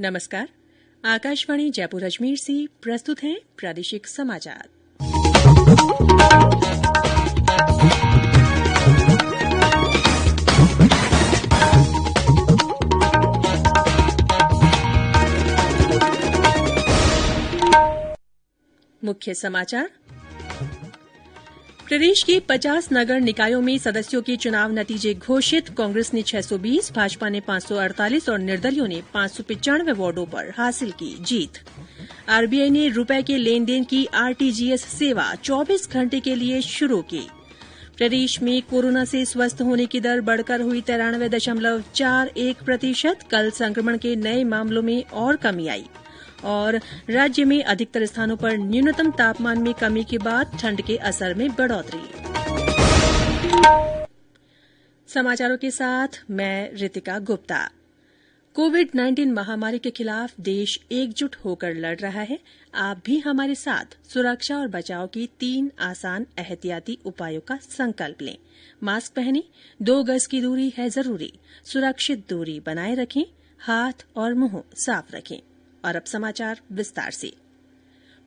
नमस्कार। आकाशवाणी जयपुर अजमेर से प्रस्तुत हैं प्रादेशिक समाचार। मुख्य समाचार। प्रदेश के 50 नगर निकायों में सदस्यों के चुनाव नतीजे घोषित। कांग्रेस ने 620, भाजपा ने 548 और निर्दलियों ने 595 वार्डों पर हासिल की जीत। आरबीआई ने रुपए के लेन देन की आरटीजीएस सेवा 24 घंटे के लिए शुरू की। प्रदेश में कोरोना से स्वस्थ होने की दर बढ़कर हुई 93.41%। कल संक्रमण के नए मामलों में और कमी आई। और राज्य में अधिकतर स्थानों पर न्यूनतम तापमान में कमी के बाद ठंड के असर में बढ़ोतरी। समाचारों के साथ मैं रितिका गुप्ता। कोविड-19 महामारी के खिलाफ देश एकजुट होकर लड़ रहा है। आप भी हमारे साथ सुरक्षा और बचाव की 3 आसान एहतियाती उपायों का संकल्प लें। मास्क पहनें, 2 गज की दूरी है जरूरी, सुरक्षित दूरी बनाए रखें, हाथ और मुंह साफ रखें। और अब समाचार विस्तार से।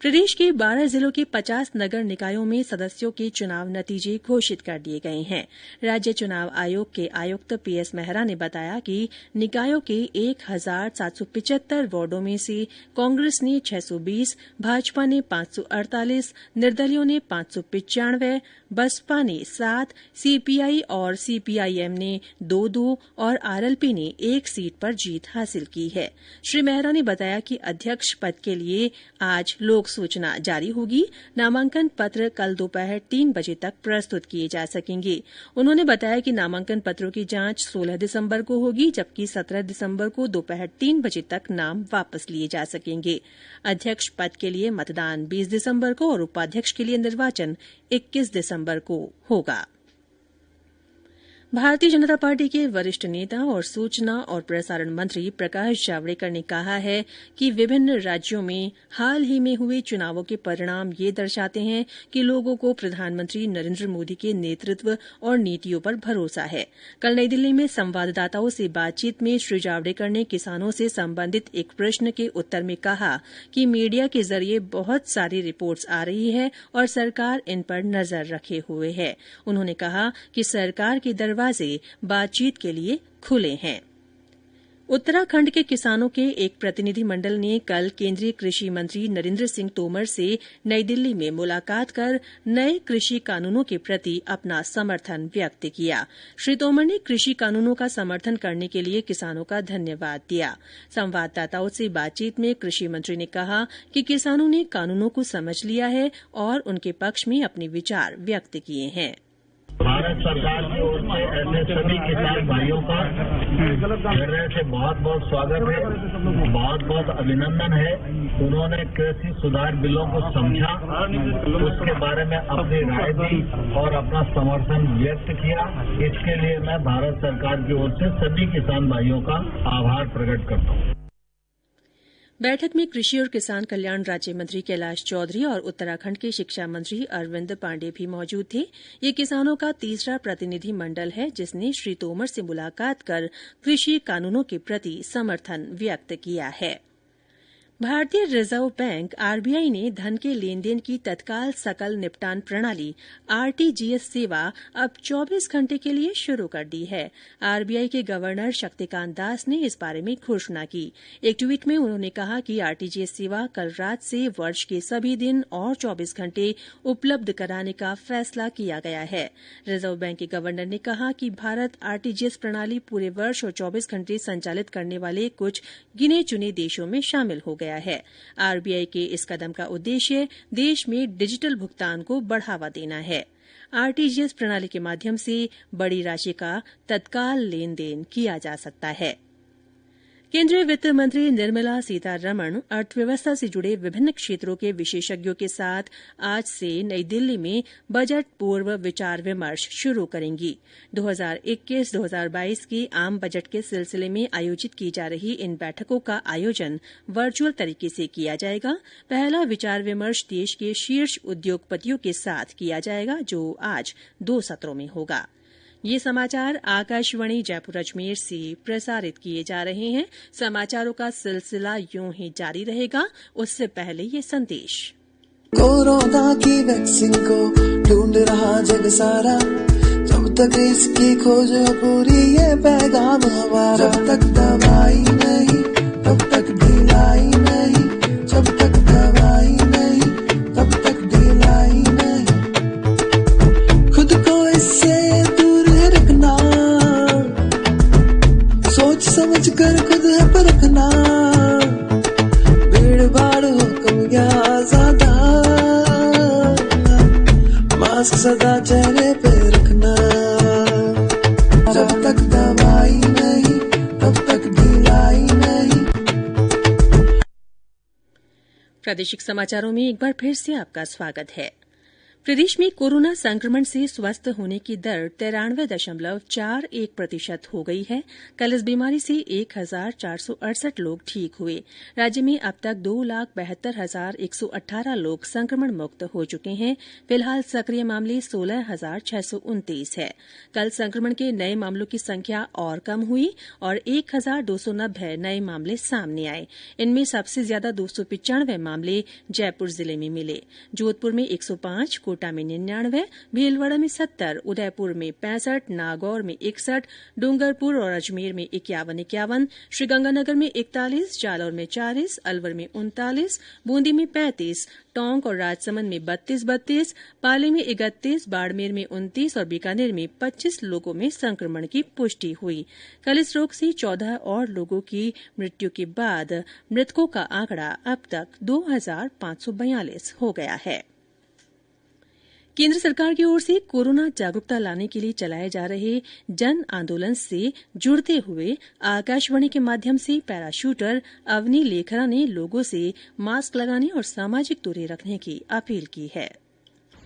प्रदेश के 12 जिलों के 50 नगर निकायों में सदस्यों के चुनाव नतीजे घोषित कर दिए गए हैं। राज्य चुनाव आयोग के आयुक्त पीएस मेहरा ने बताया कि निकायों के 1775 वार्डों में से कांग्रेस ने 620, भाजपा ने 548, निर्दलियों ने 595, बसपा ने 7, सीपीआई और सीपीआईएम ने 2-2 और आरएलपी ने 1 सीट पर जीत हासिल की है। श्री मेहरा ने बताया कि अध्यक्ष पद के लिए आज लोक सूचना जारी होगी। नामांकन पत्र कल दोपहर 3 बजे तक प्रस्तुत किए जा सकेंगे। उन्होंने बताया कि नामांकन पत्रों की जांच 16 दिसंबर को होगी, जबकि 17 दिसंबर को दोपहर 3 बजे तक नाम वापस लिए जा सकेंगे। अध्यक्ष पद के लिए मतदान 20 दिसंबर को और उपाध्यक्ष के लिए निर्वाचन 21 दिसंबर को होगा। भारतीय जनता पार्टी के वरिष्ठ नेता और सूचना और प्रसारण मंत्री प्रकाश जावड़ेकर ने कहा है कि विभिन्न राज्यों में हाल ही में हुए चुनावों के परिणाम ये दर्शाते हैं कि लोगों को प्रधानमंत्री नरेंद्र मोदी के नेतृत्व और नीतियों पर भरोसा है। कल नई दिल्ली में संवाददाताओं से बातचीत में श्री जावड़ेकर ने किसानों से संबंधित एक प्रश्न के उत्तर में कहा कि मीडिया के जरिए बहुत सारी रिपोर्ट्स आ रही है और सरकार इन पर नजर रखे हुए है। उन्होंने कहा कि सरकार के दरवाजे बातचीत के लिए खुले हैं। उत्तराखंड के किसानों के एक प्रतिनिधि मंडल ने कल केंद्रीय कृषि मंत्री नरेंद्र सिंह तोमर से नई दिल्ली में मुलाकात कर नए कृषि कानूनों के प्रति अपना समर्थन व्यक्त किया। श्री तोमर ने कृषि कानूनों का समर्थन करने के लिए किसानों का धन्यवाद दिया। संवाददाताओं से बातचीत में कृषि मंत्री ने कहा कि किसानों ने कानूनों को समझ लिया है और उनके पक्ष में अपने विचार व्यक्त किए हैं। भारत सरकार की ओर से ऐसे सभी किसान भाइयों का हृदय से बहुत बहुत स्वागत है, बहुत बहुत अभिनंदन है। उन्होंने कृषि सुधार बिलों को समझा, उसके बारे में अपनी राय दी और अपना समर्थन व्यक्त किया। इसके लिए मैं भारत सरकार की ओर से सभी किसान भाइयों का आभार प्रकट करता हूँ। बैठक में कृषि और किसान कल्याण राज्य मंत्री कैलाश चौधरी और उत्तराखंड के शिक्षा मंत्री अरविंद पांडे भी मौजूद थे। ये किसानों का तीसरा प्रतिनिधि मंडल है जिसने श्री तोमर से मुलाकात कर कृषि कानूनों के प्रति समर्थन व्यक्त किया है। भारतीय रिजर्व बैंक आरबीआई ने धन के लेन देन की तत्काल सकल निपटान प्रणाली आरटीजीएस सेवा अब 24 घंटे के लिए शुरू कर दी है। आरबीआई के गवर्नर शक्तिकांत दास ने इस बारे में घोषणा की। एक ट्वीट में उन्होंने कहा कि आरटीजीएस सेवा कल रात से वर्ष के सभी दिन और 24 घंटे उपलब्ध कराने का फैसला किया गया है। रिजर्व बैंक के गवर्नर ने कहा कि भारत आरटीजीएस प्रणाली पूरे वर्ष और 24 घंटे संचालित करने वाले कुछ गिने चुने देशों में शामिल हो गया है। आरबीआई के इस कदम का उद्देश्य देश में डिजिटल भुगतान को बढ़ावा देना है। आरटीजीएस प्रणाली के माध्यम से बड़ी राशि का तत्काल लेन देन किया जा सकता है। केंद्रीय वित्त मंत्री निर्मला सीतारमण अर्थव्यवस्था से जुड़े विभिन्न क्षेत्रों के विशेषज्ञों के साथ आज से नई दिल्ली में बजट पूर्व विचार विमर्श शुरू करेंगी। 2021-2022 के आम बजट के सिलसिले में आयोजित की जा रही इन बैठकों का आयोजन वर्चुअल तरीके से किया जाएगा। पहला विचार विमर्श देश के शीर्ष उद्योगपतियों के साथ किया जाएगा, जो आज 2 सत्रों में होगा। ये समाचार आकाशवाणी जयपुर अजमेर से प्रसारित किए जा रहे हैं। समाचारों का सिलसिला यूं ही जारी रहेगा, उससे पहले ये संदेश। कोरोना की वैक्सीन को ढूंढ रहा जग सारा, जब तक इसकी खोज पूरी ये पैगाम हमारा। जब तक दवाई नहीं तब तक ढिलाई नहीं, जब तक दवाई नहीं तब तक ढिलाई नहीं। खुद को इससे दूर रखना, सोच समझ कर खुद है परखना। भीड़ भाड़ हो कम या ज्यादा, मास्क सदा चेहरे पे रखना। जब तक दवाई नहीं तब तक ढिलाई नहीं। प्रादेशिक समाचारों में एक बार फिर से आपका स्वागत है। प्रदेश में कोरोना संक्रमण से स्वस्थ होने की दर 93.41% हो गई है। कल इस बीमारी से 1468 लोग ठीक हुए। राज्य में अब तक 2,72,118 लोग संक्रमण मुक्त हो चुके हैं। फिलहाल सक्रिय मामले 16,629 है। कल संक्रमण के नए मामलों की संख्या और कम हुई और 1,290 नए मामले सामने आए। इनमें सबसे ज्यादा 295 मामले जयपुर जिले में मिले। जोधपुर में 105, कोटा में 99, भीलवाड़ा में 70, उदयपुर में 65, नागौर में 61, डूंगरपुर और अजमेर में 51, श्रीगंगानगर में 41, जालौर में 40, अलवर में 39, बूंदी में 35, टोंक और राजसमंद में 32, पाली में 31, बाड़मेर में 29 और बीकानेर में 25 लोगों में संक्रमण की पुष्टि हुई। कल इस रोग से 14 और लोगों की मृत्यु के बाद मृतकों का आंकड़ा अब तक 2,542 हो गया है। केंद्र सरकार की ओर से कोरोना जागरूकता लाने के लिए चलाए जा रहे जन आंदोलन से जुड़ते हुए आकाशवाणी के माध्यम से पैराशूटर अवनी लेखरा ने लोगों से मास्क लगाने और सामाजिक दूरी रखने की अपील की है।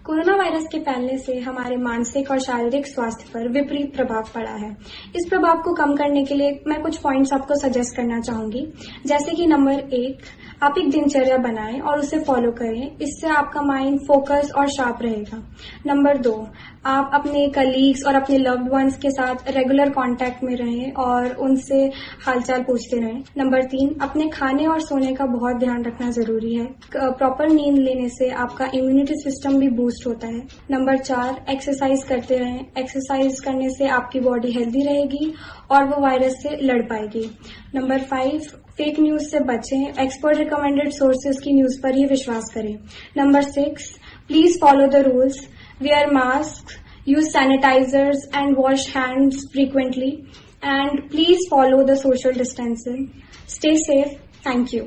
कोरोना वायरस के फैलने से हमारे मानसिक और शारीरिक स्वास्थ्य पर विपरीत प्रभाव पड़ा है। इस प्रभाव को कम करने के लिए मैं कुछ पॉइंट्स आपको सजेस्ट करना चाहूंगी। जैसे कि नंबर 1, आप एक दिनचर्या बनाएं और उसे फॉलो करें। इससे आपका माइंड फोकस और शार्प रहेगा। नंबर 2, आप अपने कलीग्स और अपने लव्ड वंस के साथ रेगुलर कांटेक्ट में रहें और उनसे हालचाल पूछते रहें। नंबर 3, अपने खाने और सोने का बहुत ध्यान रखना जरूरी है। प्रॉपर नींद लेने से आपका इम्यूनिटी सिस्टम भी बूस्ट होता है। नंबर 4, एक्सरसाइज करते रहें। एक्सरसाइज करने से आपकी बॉडी हेल्दी रहेगी और वो वायरस से लड़ पाएगी। नंबर 5, फेक न्यूज से बचें। एक्सपर्ट रिकमेंडेड सोर्सेज की न्यूज पर ही विश्वास करें। Number 6, please follow the rules. Wear masks, use sanitizers and wash hands frequently, and please follow the social distancing. Stay safe. Thank you.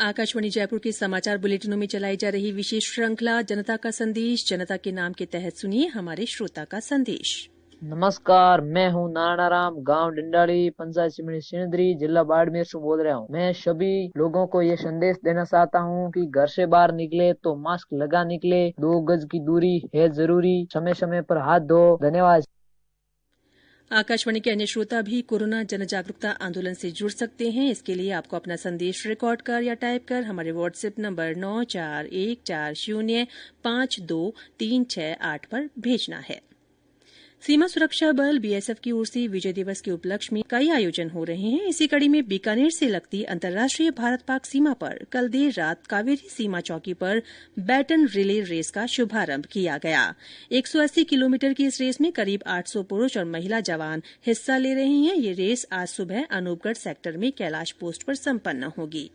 Akashvani Jaipur के समाचार बुलेटिनों में चलाई जा रही विशेष श्रृंखला जनता का संदेश जनता के नाम के तहत सुनिए हमारे श्रोता का संदेश। नमस्कार, मैं हूँ नारायण, गांव डिंडाली, पंचायत सिमड़ी सिंदरी, जिला बाड़मेर से बोल रहा हूँ। मैं सभी लोगों को ये संदेश देना चाहता हूँ कि घर से बाहर निकले तो मास्क लगा निकले, 2 गज की दूरी है जरूरी, समय समय पर हाथ धो। धन्यवाद। आकाशवाणी के अन्य श्रोता भी कोरोना जन जागरूकता आंदोलन से जुड़ सकते हैं। इसके लिए आपको अपना संदेश रिकॉर्ड कर या टाइप कर हमारे व्हाट्सएप नंबर 9414052368 पर भेजना है। सीमा सुरक्षा बल बीएसएफ की ओर से विजय दिवस के उपलक्ष्य में कई आयोजन हो रहे हैं। इसी कड़ी में बीकानेर से लगती अंतर्राष्ट्रीय भारत पाक सीमा पर कल देर रात कावेरी सीमा चौकी पर बैटन रिले रेस का शुभारंभ किया गया। 180 किलोमीटर की इस रेस में करीब 800 पुरुष और महिला जवान हिस्सा ले रहे हैं। ये रेस आज सुबह अनूपगढ़ सेक्टर में कैलाश पोस्ट पर संपन्न होगी।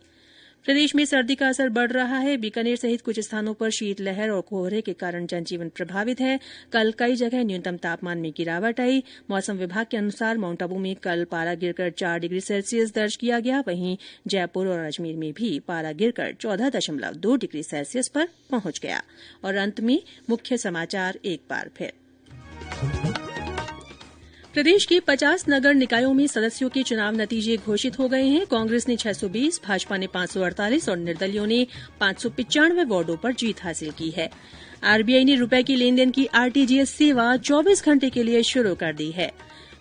प्रदेश में सर्दी का असर बढ़ रहा है। बीकानेर सहित कुछ स्थानों पर शीतलहर और कोहरे के कारण जनजीवन प्रभावित है। कल कई जगह न्यूनतम तापमान में गिरावट आई। मौसम विभाग के अनुसार माउंट आबू में कल पारा गिरकर 4 डिग्री सेल्सियस दर्ज किया गया। वहीं जयपुर और अजमेर में भी पारा गिरकर 14.2 डिग्री सेल्सियस पर पहुंच गया। और अंत में मुख्य समाचार एक बार फिर। प्रदेश के 50 नगर निकायों में सदस्यों के चुनाव नतीजे घोषित हो गए हैं। कांग्रेस ने 620, भाजपा ने 548 और निर्दलियों ने 595 वार्डों पर जीत हासिल की है। आरबीआई ने रुपए की लेन देन की आरटीजीएस सेवा 24 घंटे के लिए शुरू कर दी है।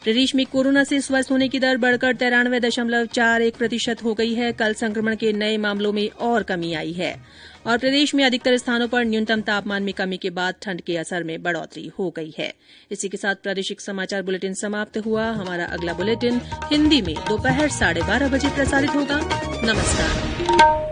प्रदेश में कोरोना से स्वस्थ होने की दर बढ़कर 93.41% हो गई है। कल संक्रमण के नए मामलों में और कमी आई है। और प्रदेश में अधिकतर स्थानों पर न्यूनतम तापमान में कमी के बाद ठंड के असर में बढ़ोतरी हो गई है। इसी के साथ प्रादेशिक समाचार बुलेटिन समाप्त हुआ। हमारा अगला बुलेटिन हिन्दी में दोपहर 12:30 बजे प्रसारित होगा। नमस्कार।